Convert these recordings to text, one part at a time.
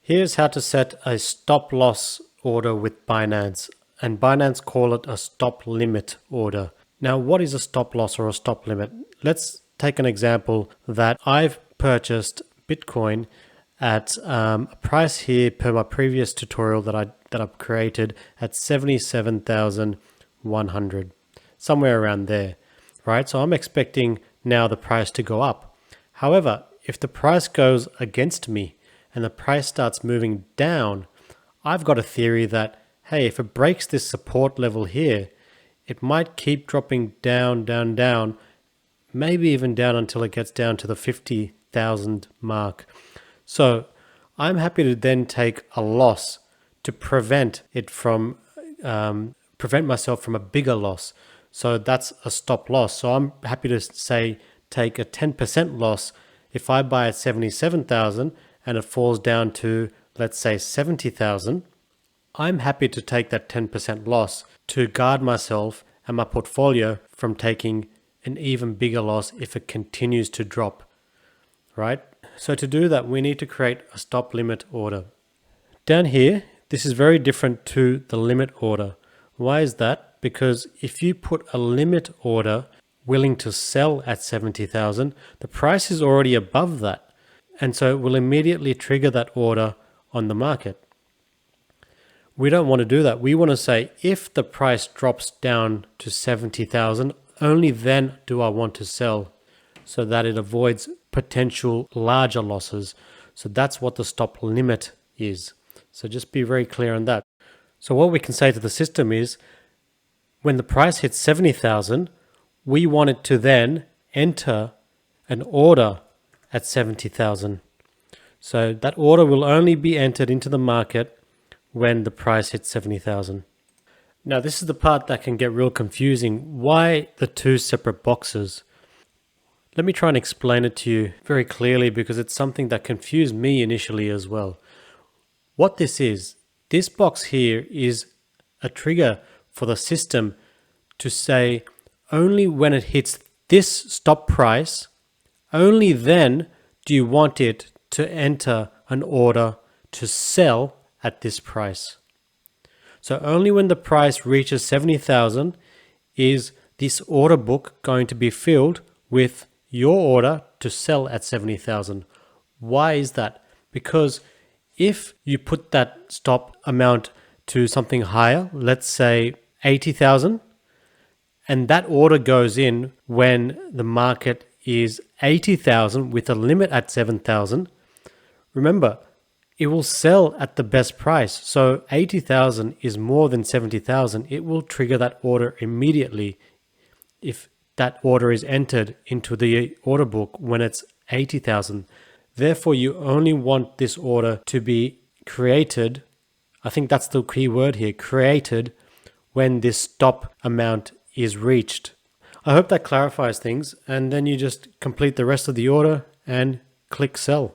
Here's how to set a stop loss order with Binance, and Binance call it a stop limit order. Now, what is a stop loss or a stop limit? Let's take an example that I've purchased Bitcoin at a price here per my previous tutorial that I've created at 77,100, somewhere around there, right? So I'm expecting now the price to go up. However, if the price goes against me and the price starts moving down, I've got a theory that, hey, if it breaks this support level here, it might keep dropping down, down, down, maybe even down until it gets down to the 50,000 mark. So I'm happy to then take a loss to prevent it from, prevent myself from a bigger loss. So that's a stop loss. So I'm happy to say take a 10% loss if I buy at 77,000 and it falls down to, let's say, 70,000. I'm happy to take that 10% loss to guard myself and my portfolio from taking an even bigger loss if it continues to drop, right? So to do that, we need to create a stop limit order. Down here, this is very different to the limit order. Why is that? Because if you put a limit order willing to sell at 70,000, the price is already above that. And so it will immediately trigger that order on the market. We don't want to do that. We want to say, if the price drops down to 70,000, only then do I want to sell, so that it avoids potential larger losses. So that's what the stop limit is. So just be very clear on that. So what we can say to the system is, when the price hits 70,000, we want it to then enter an order at 70,000. So that order will only be entered into the market when the price hits 70,000. Now, this is the part that can get real confusing. Why the two separate boxes? Let me try and explain it to you very clearly, because it's something that confused me initially as well. What this box here is a trigger for the system to say, only when it hits this stop price, only then do you want it to enter an order to sell at this price. So only when the price reaches 70,000 is this order book going to be filled with your order to sell at 70,000. Why is that? Because if you put that stop amount to something higher, let's say 80,000, and that order goes in when the market is 80,000 with a limit at 7,000, remember, it will sell at the best price. So 80,000 is more than 70,000. It will trigger that order immediately if that order is entered into the order book when it's 80,000. Therefore, you only want this order to be created, I think that's the key word here, created, when this stop amount is reached. I hope that clarifies things, and then you just complete the rest of the order and click sell.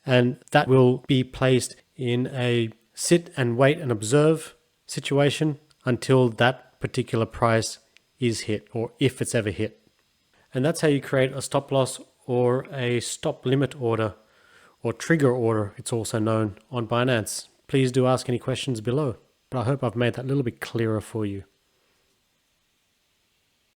And that will be placed in a sit and wait and observe situation until that particular price is hit, or if it's ever hit. And that's how you create a stop loss or a stop limit order, or trigger order, it's also known, on Binance. Please do ask any questions below, but I hope I've made that a little bit clearer for you.